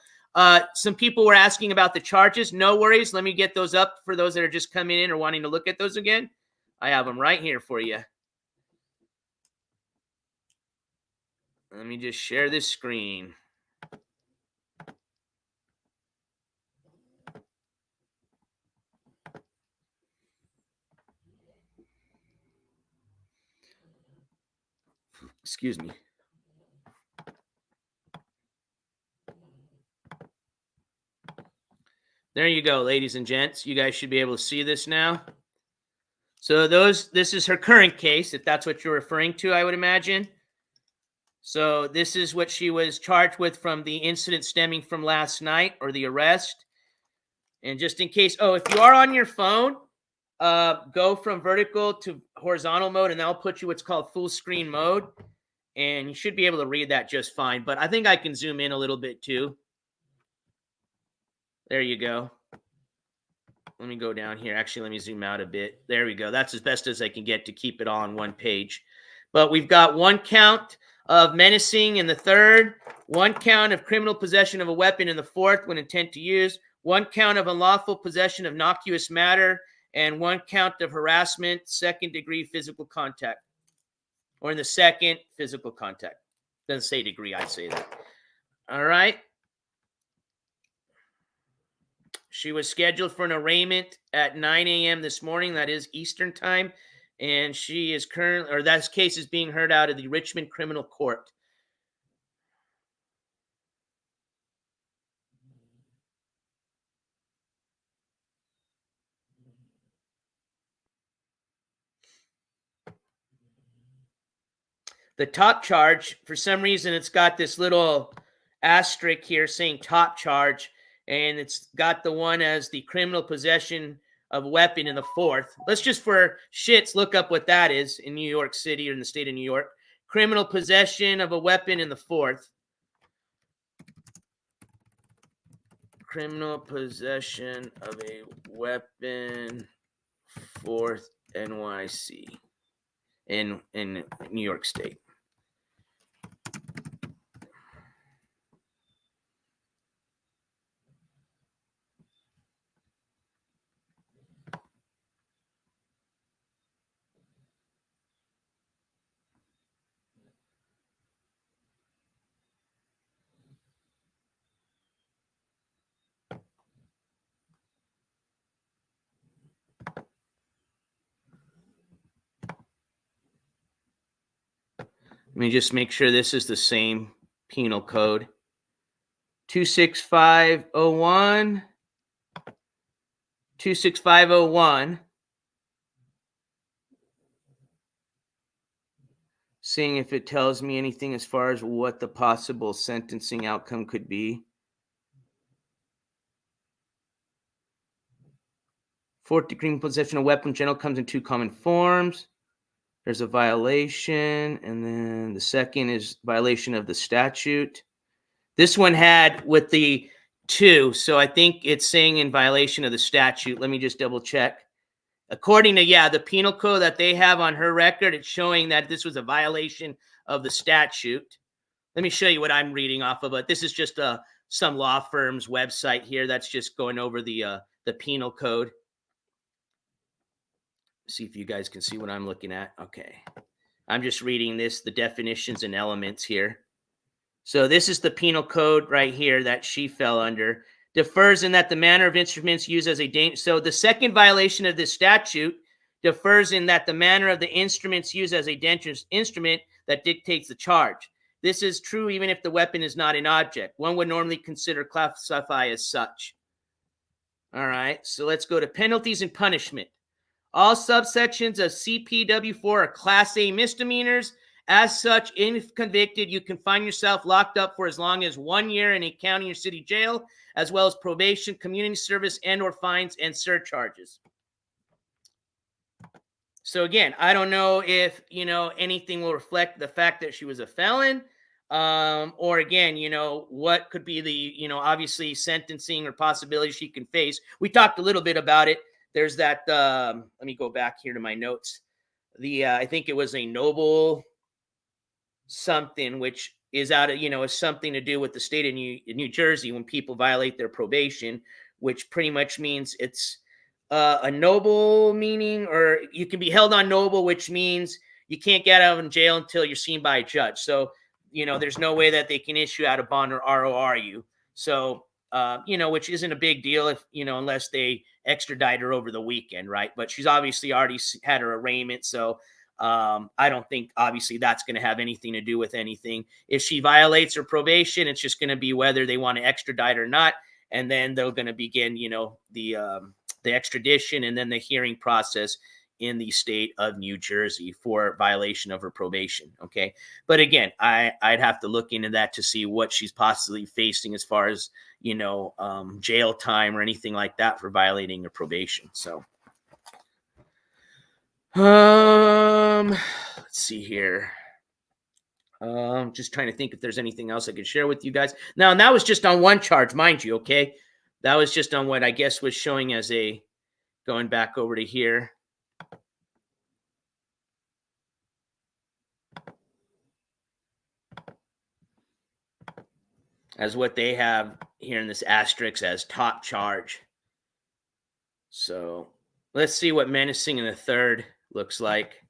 some people were asking about the charges. No worries. Let me get those up for those that are just coming in or wanting to look at those again. I have them right here for you. Let me just share this screen. Excuse me. There you go, ladies and gents. You guys should be able to see this now. So this is her current case, if that's what you're referring to, I would imagine. So this is what she was charged with from the incident stemming from last night, or the arrest. And just in case, if you are on your phone, go from vertical to horizontal mode, and that'll put you what's called full screen mode. And you should be able to read that just fine. But I think I can zoom in a little bit too. There you go. Let me go down here. Actually, let me zoom out a bit. There we go. That's as best as I can get to keep it all on one page. But we've got 1 count of menacing in the 3rd, 1 count of criminal possession of a weapon in the 4th when intent to use, 1 count of unlawful possession of noxious matter, and 1 count of harassment, 2nd-degree physical contact. Or in the 2nd, physical contact. Doesn't say degree, I say that. All right. She was scheduled for an arraignment at 9 a.m. this morning. That is Eastern time. and she is currently, or that case is being heard out of the Richmond Criminal Court. The top charge, for some reason, it's got this little asterisk here saying top charge, and it's got the one as the criminal possession of a weapon in the fourth. Let's just for shits look up what that is in New York City or in the state of New York. Criminal possession of a weapon in the fourth. Criminal possession of a weapon, fourth NYC in New York State. Let me just make sure this is the same penal code. 26501. 26501. Seeing if it tells me anything as far as what the possible sentencing outcome could be. Fourth degree possession of weapon general comes in two common forms. There's a violation, and then the second is violation of the statute. This one had with the 2, so I think it's saying in violation of the statute. Let me just double check. According to, the penal code that they have on her record, it's showing that this was a violation of the statute. Let me show you what I'm reading off of it. This is just some law firm's website here that's just going over the penal code. See if you guys can see what I'm looking at. Okay. I'm just reading the definitions and elements here. So this is the penal code right here that she fell under. Differs in that the manner of instruments used as a danger. So the second violation of this statute differs in that the manner of the instruments used as a dangerous instrument that dictates the charge. This is true even if the weapon is not an object. One would normally classify as such. All right, so let's go to penalties and punishment. All subsections of CPW4 are Class A misdemeanors. As such, if convicted, you can find yourself locked up for as long as 1 year in a county or city jail, as well as probation, community service, and or fines and surcharges. So again, I don't know if, anything will reflect the fact that she was a felon, or again, what could be the, obviously sentencing or possibility she can face. We talked a little bit about it. There's that, let me go back here to my notes. I think it was a noble something, which is out of, is something to do with the state of New Jersey when people violate their probation, which pretty much means it's a noble meaning, or you can be held on noble, which means you can't get out of jail until you're seen by a judge. So, there's no way that they can issue out a bond or ROR you. So, which isn't a big deal if, unless they extradite her over the weekend, right? But she's obviously already had her arraignment. So I don't think, obviously, that's going to have anything to do with anything. If she violates her probation, it's just going to be whether they want to extradite or not. And then they're going to begin, the extradition and then the hearing process in the state of New Jersey for violation of her probation. Okay. But again, I'd have to look into that to see what she's possibly facing as far as, jail time or anything like that for violating her probation. So, let's see here. Just trying to think if there's anything else I could share with you guys. Now, and that was just on one charge, mind you. Okay. That was just on what I guess was showing as going back over to here. As what they have here in this asterisk as top charge. So let's see what menacing in the third looks like.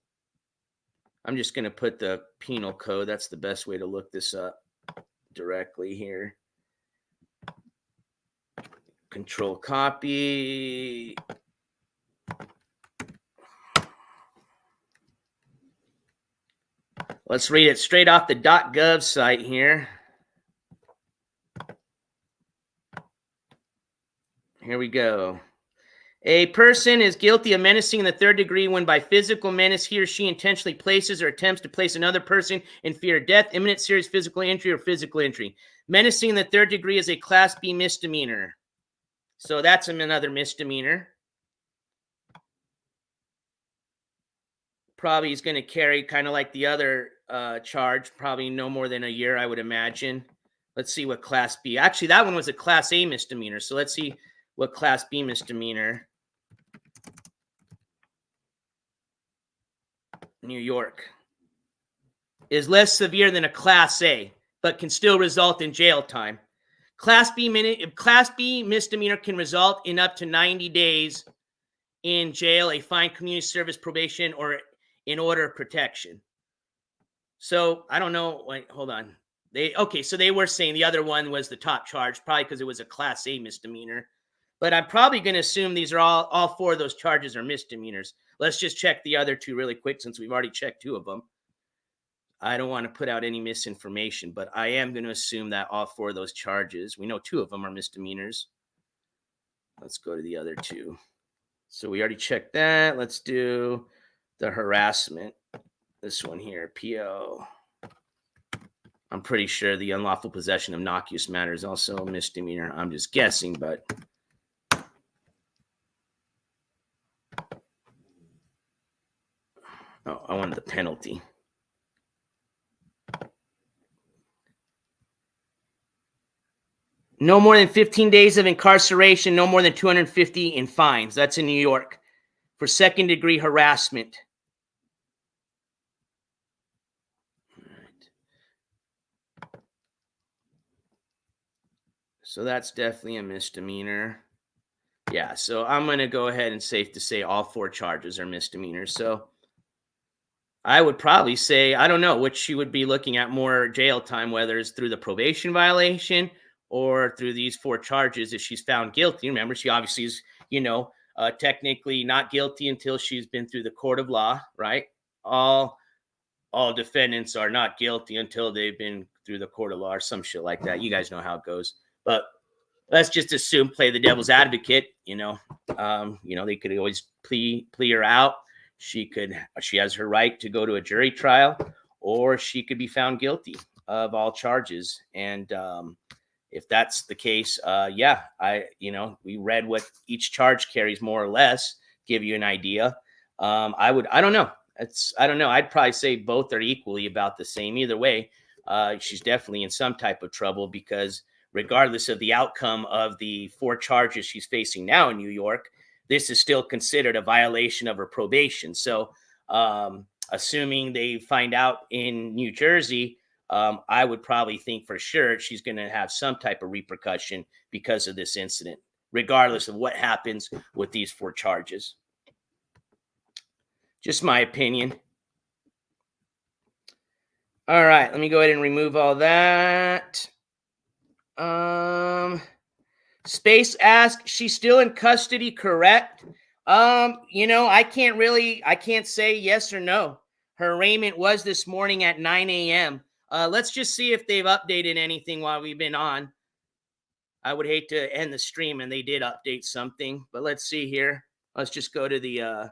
I'm just going to put the penal code. That's the best way to look this up directly here. Control copy. Let's read it straight off the .gov site here. Here we go. A person is guilty of menacing in the third degree when by physical menace he or she intentionally places or attempts to place another person in fear of death, imminent serious physical injury, or physical injury. Menacing in the third degree is a Class B misdemeanor. So that's another misdemeanor. Probably is going to carry kind of like the other charge, probably no more than a year, I would imagine. Let's see what Class B. Actually, that one was a Class A misdemeanor. So let's see what Class B misdemeanor. New York is less severe than a Class A, but can still result in jail time. Class B misdemeanor can result in up to 90 days in jail, a fine, community service, probation, or in order of protection. So I don't know. Wait, hold on. So they were saying the other one was the top charge, probably because it was a Class A misdemeanor. But I'm probably going to assume these are all four of those charges are misdemeanors. Let's just check the other two really quick since we've already checked two of them. I don't want to put out any misinformation, but I am going to assume that all four of those charges, we know two of them are misdemeanors. Let's go to the other two. So we already checked that. Let's do the harassment. This one here, PO. I'm pretty sure the unlawful possession of noxious matter is also a misdemeanor. I'm just guessing, but oh, I wanted the penalty. No more than 15 days of incarceration, no more than 250 in fines. That's in New York for second-degree harassment. So that's definitely a misdemeanor. Yeah, so I'm going to go ahead and safe to say all four charges are misdemeanors. So I would probably say, I don't know, which she would be looking at more jail time, whether it's through the probation violation or through these four charges if she's found guilty. Remember, she obviously is, technically not guilty until she's been through the court of law, right? All defendants are not guilty until they've been through the court of law or some shit like that. You guys know how it goes. But let's just assume, play the devil's advocate, they could always plea her out. She has her right to go to a jury trial, or she could be found guilty of all charges. And if that's the case, we read what each charge carries more or less, give you an idea. I don't know. I'd probably say both are equally about the same. Either way, she's definitely in some type of trouble because regardless of the outcome of the four charges she's facing now in New York, this is still considered a violation of her probation. So assuming they find out in New Jersey, I would probably think for sure she's going to have some type of repercussion because of this incident, regardless of what happens with these four charges. Just my opinion. All right, let me go ahead and remove all that. Space asks, she's still in custody, correct? I can't say yes or no. Her arraignment was this morning at 9 a.m. Let's just see if they've updated anything while we've been on. I would hate to end the stream and they did update something, but let's see here. Let's just go to the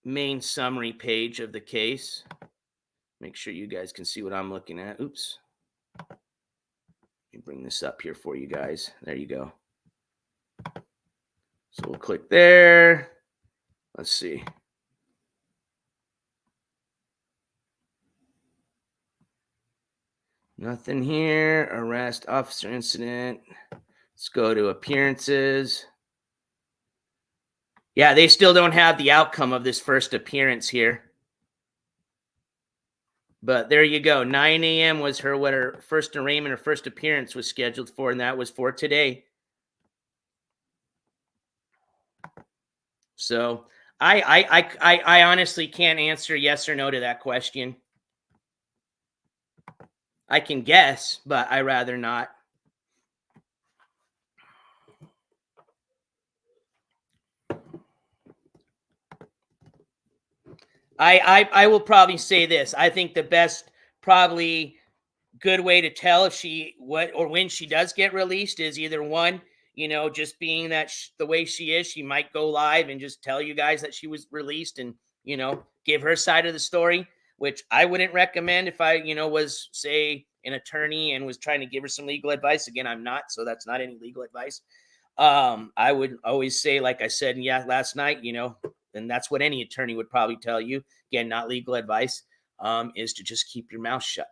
main summary page of the case. Make sure you guys can see what I'm looking at. Oops. Let me bring this up here for you guys. There you go. So we'll click there. Let's see. Nothing here. Arrest, officer incident. Let's go to appearances. Yeah, they still don't have the outcome of this first appearance here. But there you go. 9 a.m. was her first arraignment or first appearance was scheduled for, and that was for today. So I honestly can't answer yes or no to that question. I can guess, but I rather not. I will probably say this. I think the best probably good way to tell if she what or when she does get released is either one, just being that the way she is, she might go live and just tell you guys that she was released and give her side of the story, which I wouldn't recommend if I was, say, an attorney and was trying to give her some legal advice. Again, I'm not, so that's not any legal advice. I would always say, like I said, last night, and that's what any attorney would probably tell you. Again, not legal advice, is to just keep your mouth shut.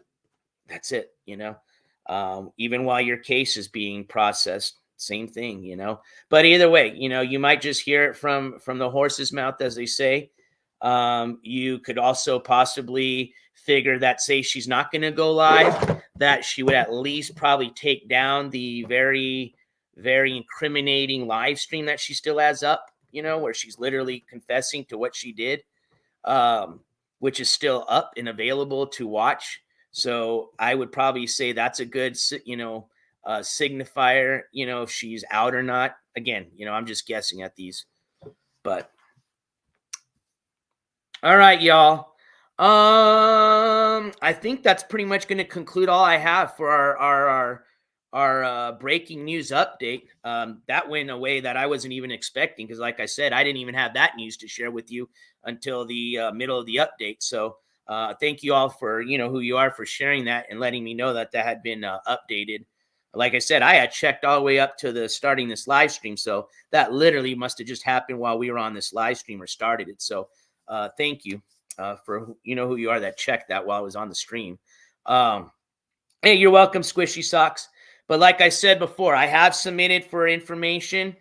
That's it, even while your case is being processed, same thing, but either way, you might just hear it from the horse's mouth, as they say. You could also possibly figure that, say she's not going to go live, that she would at least probably take down the very, very incriminating live stream that she still has up, where she's literally confessing to what she did, which is still up and available to watch. So I would probably say that's a good, signifier, if she's out or not. Again, I'm just guessing at these, but all right, y'all. I think that's pretty much going to conclude all I have for our breaking news update. That went a way that I wasn't even expecting, because like I said, I didn't even have that news to share with you until the middle of the update. So thank you all for, who you are, for sharing that and letting me know that had been updated. Like I said, I had checked all the way up to the starting this live stream. So that literally must have just happened while we were on this live stream or started it. So thank you for, who you are that checked that while I was on the stream. Hey, you're welcome, Squishy Socks. But like I said before, I have submitted for information,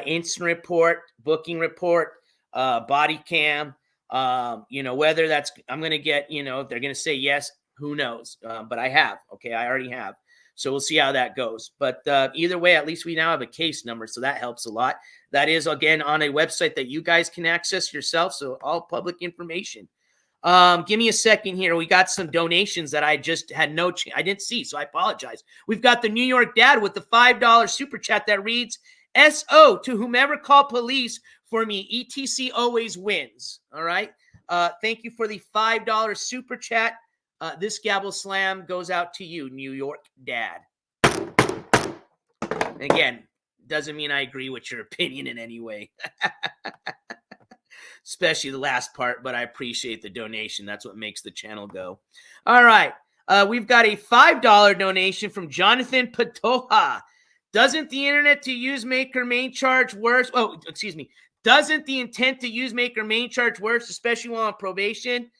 instant report, booking report, body cam, whether that's, I'm going to get, if they're going to say yes, who knows? But I have, okay, I already have. So we'll see how that goes. But either way, at least we now have a case number. So that helps a lot. That is, again, on a website that you guys can access yourself. So all public information. Give me a second here. We got some donations that I just had I didn't see, so I apologize. We've got the New York Dad with the $5 super chat that reads, SO to whomever called police for me. ETC always wins. All right. Thank you for the $5 super chat. This gavel slam goes out to you, New York Dad. Again, doesn't mean I agree with your opinion in any way. Especially the last part, but I appreciate the donation. That's what makes the channel go. All right. We've got a $5 donation from Jonathan Patoja. Doesn't the internet to use make or main charge worse? Oh, excuse me. Doesn't the intent to use make or main charge worse, especially while on probation?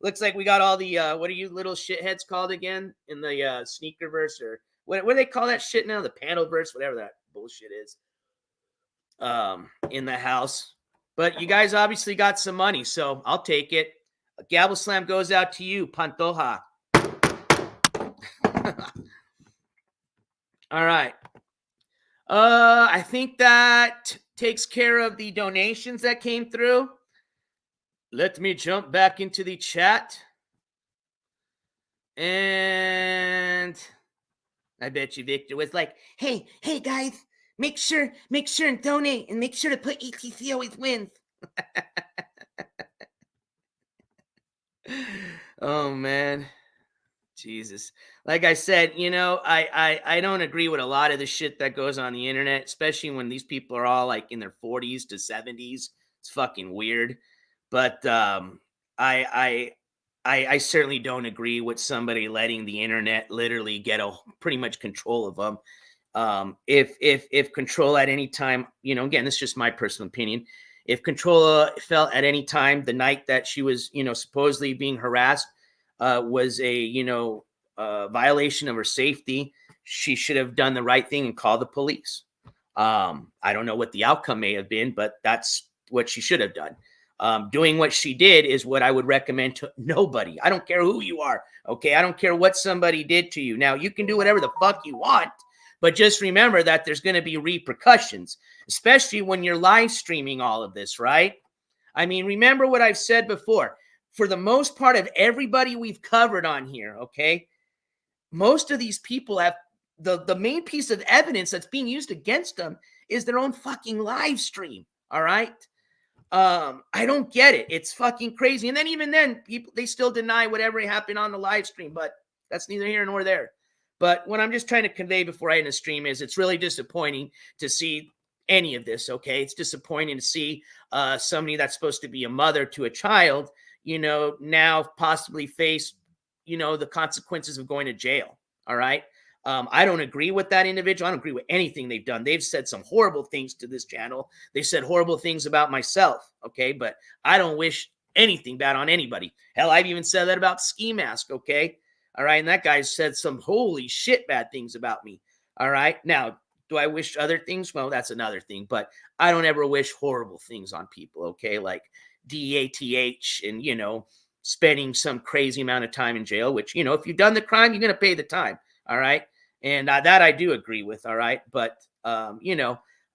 Looks like we got all the, what are you little shitheads called again in the sneakerverse, or what do they call that shit now? The panelverse, whatever that bullshit is, in the house. But you guys obviously got some money, so I'll take it. A gavel slam goes out to you, Pantoja. All right. I think that takes care of the donations that came through. Let me jump back into the chat. And I bet you Victor was like, hey guys, make sure and donate, and make sure to put ETC always wins. Oh man, Jesus. Like I said, I don't agree with a lot of the shit that goes on the internet, especially when these people are all like in their 40s to 70s. It's fucking weird. But I certainly don't agree with somebody letting the internet literally get pretty much control of them. If Controlla at any time, again, this is just my personal opinion. If Controlla felt at any time the night that she was, supposedly being harassed, was a, violation of her safety, she should have done the right thing and called the police. I don't know what the outcome may have been, but that's what she should have done. Doing what she did is what I would recommend to nobody. I don't care who you are. Okay. I don't care what somebody did to you. Now you can do whatever the fuck you want, but just remember that there's going to be repercussions, especially when you're live streaming all of this, right? I mean, remember what I've said before. For the most part of everybody we've covered on here, okay, most of these people have the main piece of evidence that's being used against them is their own fucking live stream. All right. I don't get it. It's fucking crazy. And then even then, people, they still deny whatever happened on the live stream, but that's neither here nor there. But what I'm just trying to convey before I end the stream is it's really disappointing to see any of this, okay? It's disappointing to see somebody that's supposed to be a mother to a child, now possibly face, the consequences of going to jail, all right? I don't agree with that individual. I don't agree with anything they've done. They've said some horrible things to this channel. They said horrible things about myself, okay? But I don't wish anything bad on anybody. Hell, I've even said that about Ski Mask, okay? All right, and that guy said some holy shit bad things about me, all right? Now, do I wish other things? Well, that's another thing, but I don't ever wish horrible things on people, okay? Like DATH and, spending some crazy amount of time in jail, which, if you've done the crime, you're going to pay the time, all right? And that I do agree with, all right? But,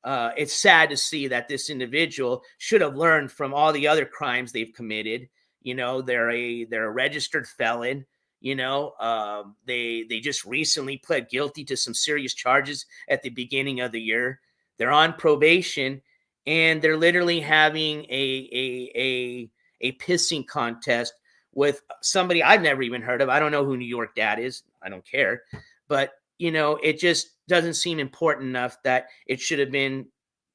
it's sad to see that this individual should have learned from all the other crimes they've committed. They're a registered felon. They just recently pled guilty to some serious charges at the beginning of the year. They're on probation, and they're literally having a pissing contest with somebody I've never even heard of. I don't know who New York Dad is. I don't care. But, it just doesn't seem important enough that it should have been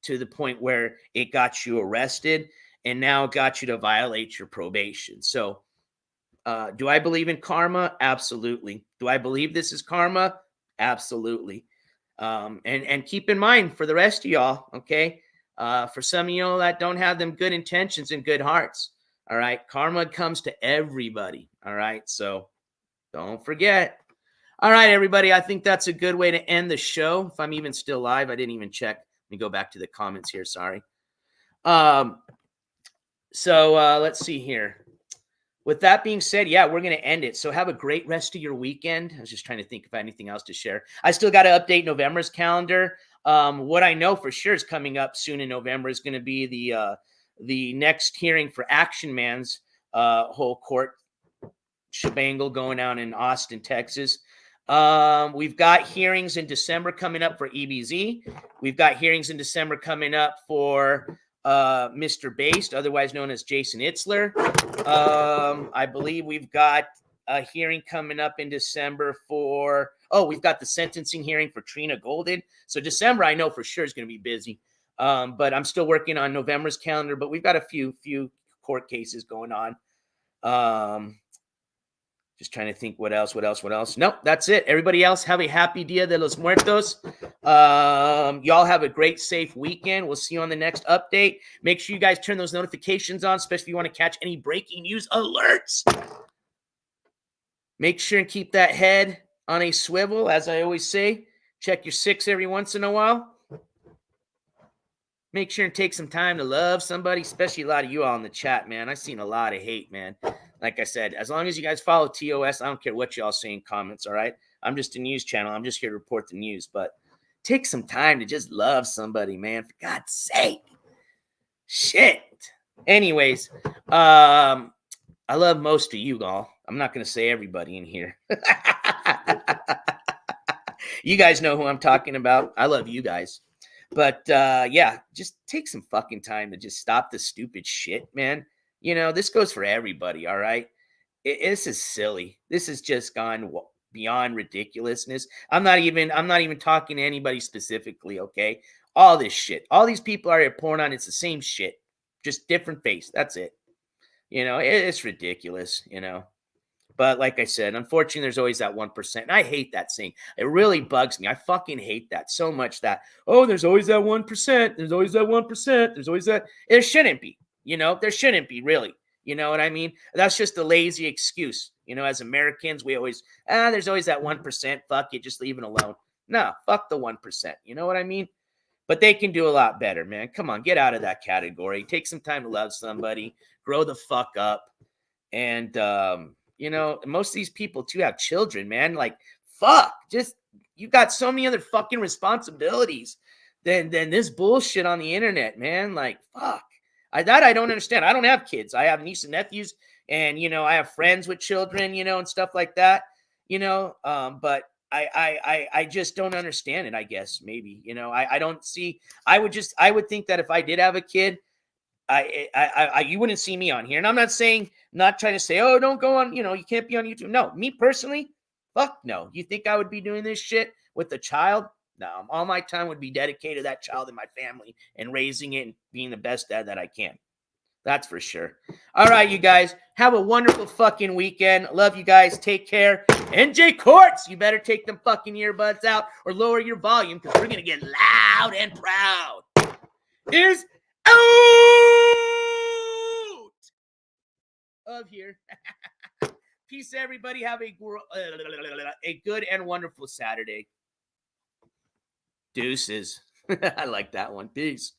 to the point where it got you arrested and now it got you to violate your probation. So, do I believe in karma? Absolutely. Do I believe this is karma? Absolutely. And keep in mind for the rest of y'all, okay? For some of y'all that don't have them good intentions and good hearts, all right? Karma comes to everybody, all right? So don't forget. All right, everybody. I think that's a good way to end the show. If I'm even still live, I didn't even check. Let me go back to the comments here. Sorry. So let's see here. With that being said, yeah, we're going to end it. So have a great rest of your weekend. I was just trying to think of anything else to share. I still got to update November's calendar. What I know for sure is coming up soon in November is going to be the next hearing for Action Man's whole court shebangle going on in Austin, Texas. We've got hearings in December coming up for EBZ. We've got hearings in December coming up for Mr. Based, otherwise known as Jason Itzler. I believe we've got a hearing coming up in December for, we've got the sentencing hearing for Trina Golden. So December, I know for sure is going to be busy. But I'm still working on November's calendar, but we've got a few court cases going on. Just trying to think what else. Nope, that's it. Everybody else, have a happy Dia de los Muertos. Y'all have a great, safe weekend. We'll see you on the next update. Make sure you guys turn those notifications on, especially if you want to catch any breaking news alerts. Make sure and keep that head on a swivel, as I always say. Check your 6 every once in a while. Make sure and take some time to love somebody, especially a lot of you all in the chat, man. I've seen a lot of hate, man. Like I said, as long as you guys follow TOS, I don't care what y'all say in comments, all right? I'm just a news channel. I'm just here to report the news. But take some time to just love somebody, man. For God's sake. Shit. Anyways, I love most of you all. I'm not going to say everybody in here. You guys know who I'm talking about. I love you guys. But, yeah, just take some fucking time to just stop the stupid shit, man. This goes for everybody, all right? This is silly. This has just gone beyond ridiculousness. I'm not even talking to anybody specifically, okay? All this shit. All these people are pouring on. It's the same shit. Just different face. That's it. It's ridiculous, But like I said, unfortunately, there's always that 1%. And I hate that saying. It really bugs me. I fucking hate that so much that, there's always that 1%. There's always that 1%. There's always that. There shouldn't be. There shouldn't be, really. You know what I mean? That's just a lazy excuse. As Americans, we always, there's always that 1%. Fuck it. Just leave it alone. No, fuck the 1%. You know what I mean? But they can do a lot better, man. Come on, get out of that category. Take some time to love somebody. Grow the fuck up. And, most of these people, too, have children, man. Like, fuck. Just, you got so many other fucking responsibilities than this bullshit on the internet, man. Like, fuck. I don't understand. I don't have kids. I have nieces and nephews, and I have friends with children, and stuff like that, but I just don't understand it. I guess maybe, I don't see. I would think that if I did have a kid, you wouldn't see me on here. And I'm not trying to say, oh, don't go on, you can't be on YouTube. No, me personally, fuck no. You think I would be doing this shit with a child? No, all my time would be dedicated to that child and my family and raising it and being the best dad that I can. That's for sure. All right, you guys, have a wonderful fucking weekend. Love you guys. Take care. NJCourts, you better take them fucking earbuds out or lower your volume because we're going to get loud and proud. Is out of here. Peace, everybody. Have a good and wonderful Saturday. Deuces. I like that one. Peace.